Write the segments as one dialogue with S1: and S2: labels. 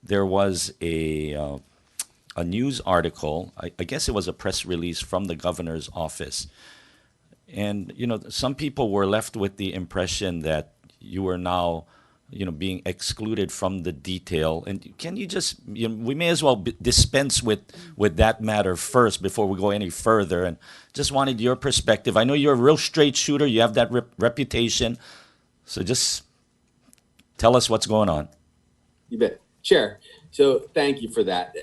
S1: there was a news article. I guess it was a press release from the governor's office, and some people were left with the impression that you were now being excluded from the detail. And can you just, we may as well dispense with that matter first before we go any further. And just wanted your perspective. I know you're a real straight shooter. You have that reputation. So just tell us what's going on.
S2: You bet. Chair, so thank you for that.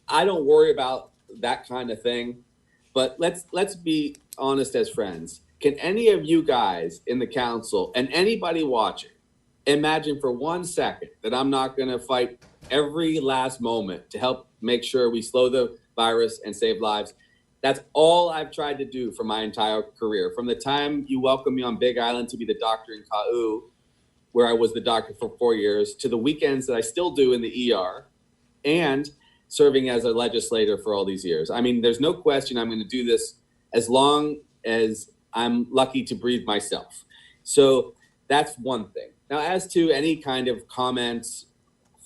S2: I don't worry about that kind of thing, but let's be honest as friends. Can any of you guys in the council and anybody watching imagine for 1 second that I'm not going to fight every last moment to help make sure we slow the virus and save lives? That's all I've tried to do for my entire career. From the time you welcomed me on Big Island to be the doctor in Ka'u, where I was the doctor for 4 years, to the weekends that I still do in the ER, and serving as a legislator for all these years. I mean, there's no question I'm going to do this as long as I'm lucky to breathe myself. So that's one thing. Now, as to any kind of comments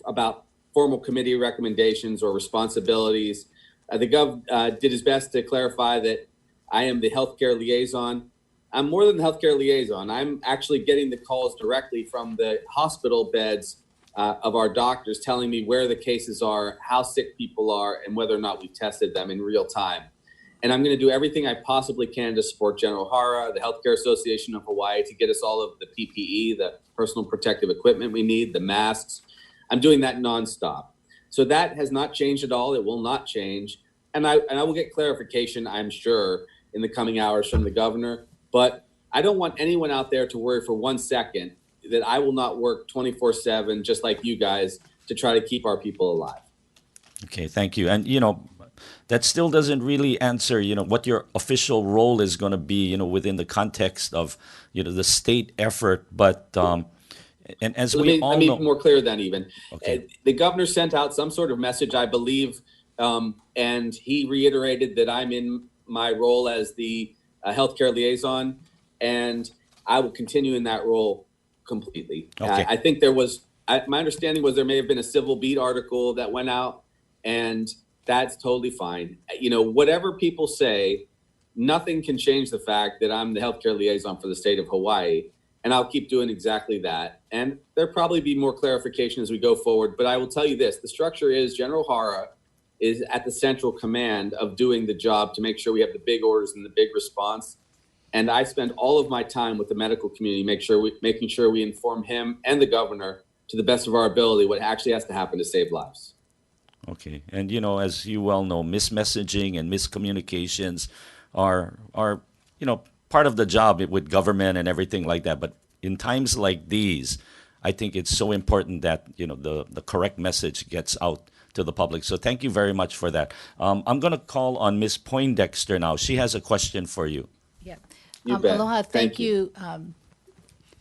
S2: about formal committee recommendations or responsibilities, the Gov did his best to clarify that I am the healthcare liaison. I'm more than the healthcare liaison. I'm actually getting the calls directly from the hospital beds of our doctors telling me where the cases are, how sick people are, and whether or not we've tested them in real time. And I'm going to do everything I possibly can to support General Hara, the Healthcare Association of Hawaii, to get us all of the PPE, the personal protective equipment we need, the masks. I'm doing that nonstop. So that has not changed at all. It will not change. And I will get clarification, I'm sure, in the coming hours from the governor. But I don't want anyone out there to worry for 1 second that I will not work 24/7, just like you guys, to try to keep our people alive.
S1: Okay, thank you. And that still doesn't really answer, what your official role is going to be, within the context of, the state effort. But and as
S2: let
S1: we
S2: me,
S1: all
S2: let me
S1: know,
S2: be more clear then even.
S1: okay,
S2: The governor sent out some sort of message, I believe, and he reiterated that I'm in my role as the healthcare liaison, and I will continue in that role completely.
S1: okay,
S2: I think there was, my understanding was there may have been a Civil Beat article that went out, and that's totally fine. Whatever people say, nothing can change the fact that I'm the healthcare liaison for the state of Hawaii, and I'll keep doing exactly that. And there'll probably be more clarification as we go forward, but I will tell you this, the structure is General Hara is at the central command of doing the job to make sure we have the big orders and the big response. And I spend all of my time with the medical community, making sure we inform him and the governor to the best of our ability what actually has to happen to save lives.
S1: okay. And as you well know, mismessaging and miscommunications are part of the job with government and everything like that. But in times like these, I think it's so important that the correct message gets out to the public. So thank you very much for that. I'm going to call on Miss Poindexter now. She has a question for you.
S3: Yeah.
S2: You bet.
S3: Aloha.
S2: Thank
S3: Thank
S2: you.
S3: you,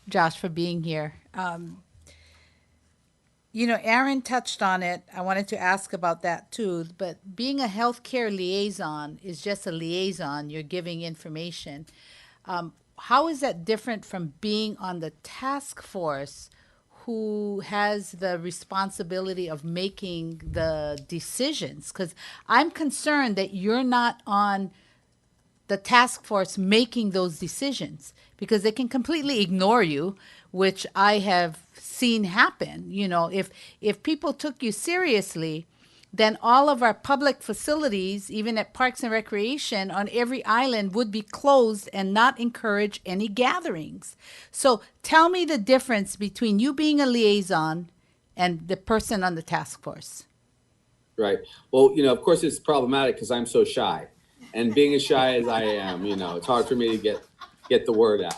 S3: Josh, for being here. Aaron touched on it. I wanted to ask about that too. But being a healthcare liaison is just a liaison. You're giving information. How is that different from being on the task force who has the responsibility of making the decisions? Because I'm concerned that you're not on the task force making those decisions because they can completely ignore you, which I have seen happen. If people took you seriously, then all of our public facilities, even at Parks and Recreation on every island, would be closed and not encourage any gatherings. So tell me the difference between you being a liaison and the person on the task force.
S2: Right. Well, of course it's problematic because I'm so shy. And being as shy as I am, it's hard for me to get the word out.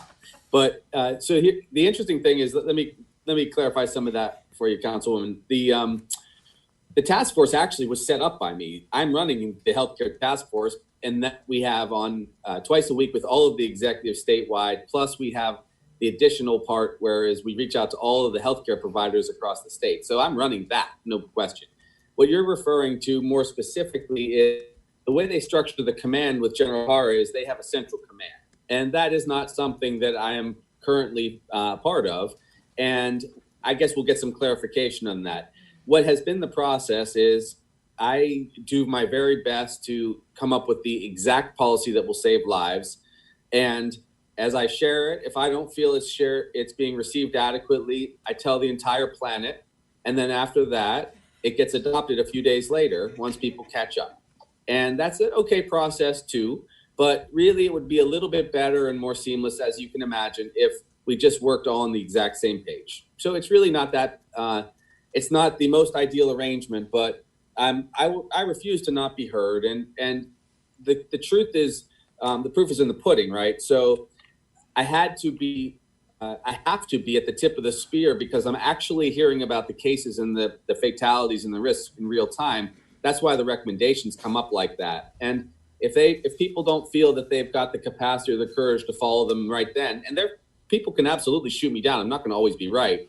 S2: But so here, the interesting thing is, let me clarify some of that for you, Councilwoman. The task force actually was set up by me. I'm running the healthcare task force, and that we have on twice a week with all of the executives statewide. Plus, we have the additional part, whereas we reach out to all of the healthcare providers across the state. So I'm running that, no question. What you're referring to more specifically is the way they structure the command with General Hara is they have a central command. And that is not something that I am currently part of. And I guess we'll get some clarification on that. what has been the process is I do my very best to come up with the exact policy that will save lives. And as I share it, if I don't feel it's being received adequately, I tell the entire planet. And then after that, it gets adopted a few days later once people catch up. And that's an okay process too. But really, it would be a little bit better and more seamless, as you can imagine, if we just worked all on the exact same page. So it's really not that, it's not the most ideal arrangement, but I refuse to not be heard. And the truth is, the proof is in the pudding, right? So I have to be at the tip of the spear because I'm actually hearing about the cases and the fatalities and the risks in real time. That's why the recommendations come up like that. And if people don't feel that they've got the capacity or the courage to follow them right then, and people can absolutely shoot me down. I'm not going to always be right,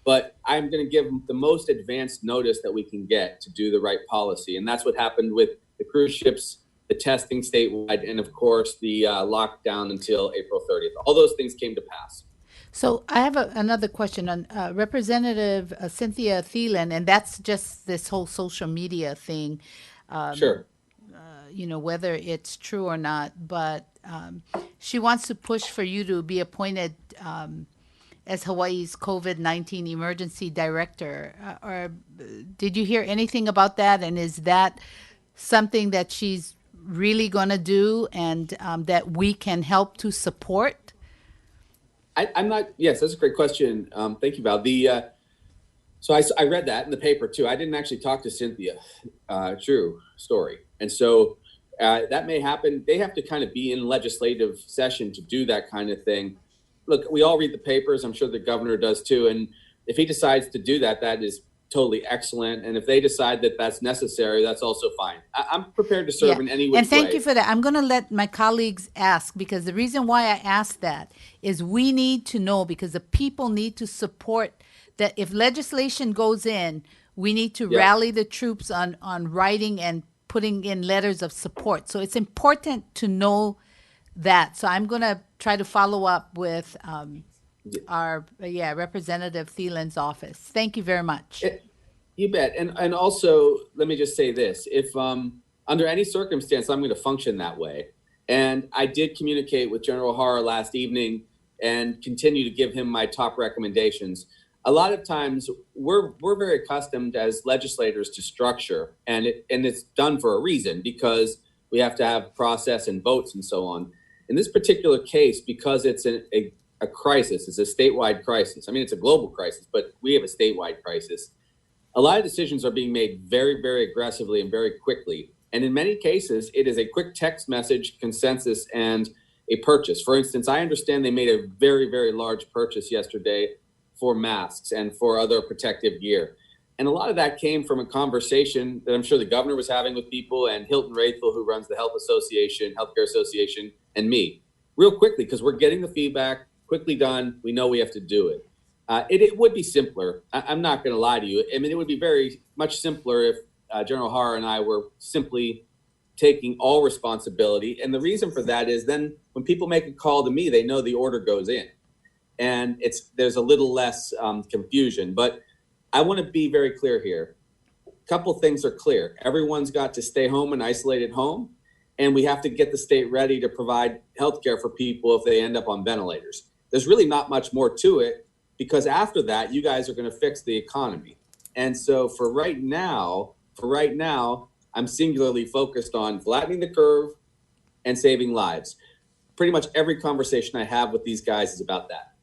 S2: but I'm going to give them the most advanced notice that we can get to do the right policy. And that's what happened with the cruise ships, the testing statewide, and of course the lockdown until April 30th. All those things came to pass.
S3: So I have another question on Representative Cynthia Thielen, and that's just this whole social media thing.
S2: Sure.
S3: Whether it's true or not, but she wants to push for you to be appointed as Hawaii's COVID-19 emergency director. Or did you hear anything about that? And is that something that she's really going to do and that we can help to support?
S2: I'm not. Yes, that's a great question. Thank you, Val. So I read that in the paper too. I didn't actually talk to Cynthia. True story. And so that may happen. They have to kind of be in legislative session to do that kind of thing. Look, we all read the papers. I'm sure the governor does too. And if he decides to do that, that is totally excellent. And if they decide that that's necessary, that's also fine. I'm prepared to serve in any way.
S3: And thank you for that. I'm going to let my colleagues ask, because the reason why I asked that is we need to know, because the people need to support that. If legislation goes in, we need to rally the troops on writing and putting in letters of support. So it's important to know that. So I'm going to try to follow up with our Representative Thielen's office. Thank you very much.
S2: You bet. And also, let me just say this. If under any circumstance, I'm going to function that way. And I did communicate with General O'Hara last evening and continue to give him my top recommendations. A lot of times we're very accustomed as legislators to structure, and it's done for a reason, because we have to have process and votes and so on. In this particular case, because it's a crisis, it's a statewide crisis. I mean, it's a global crisis, but we have a statewide crisis. A lot of decisions are being made very, very aggressively and very quickly. And in many cases, it is a quick text message, consensus, and a purchase. For instance, I understand they made a very, very large purchase yesterday for masks and for other protective gear. And a lot of that came from a conversation that I'm sure the governor was having with people, and Hilton Raithel, who runs the Healthcare Association, and me, real quickly, because we're getting the feedback, quickly done. We know we have to do it. It would be simpler. I'm not going to lie to you. I mean, it would be very much simpler if General O'Hara and I were simply taking all responsibility. And the reason for that is then when people make a call to me, they know the order goes in. And there's a little less confusion. But I want to be very clear here. A couple things are clear. Everyone's got to stay home and isolate at home. And we have to get the state ready to provide healthcare for people if they end up on ventilators. There's really not much more to it, because after that, you guys are going to fix the economy. And so for right now, I'm singularly focused on flattening the curve and saving lives. Pretty much every conversation I have with these guys is about that.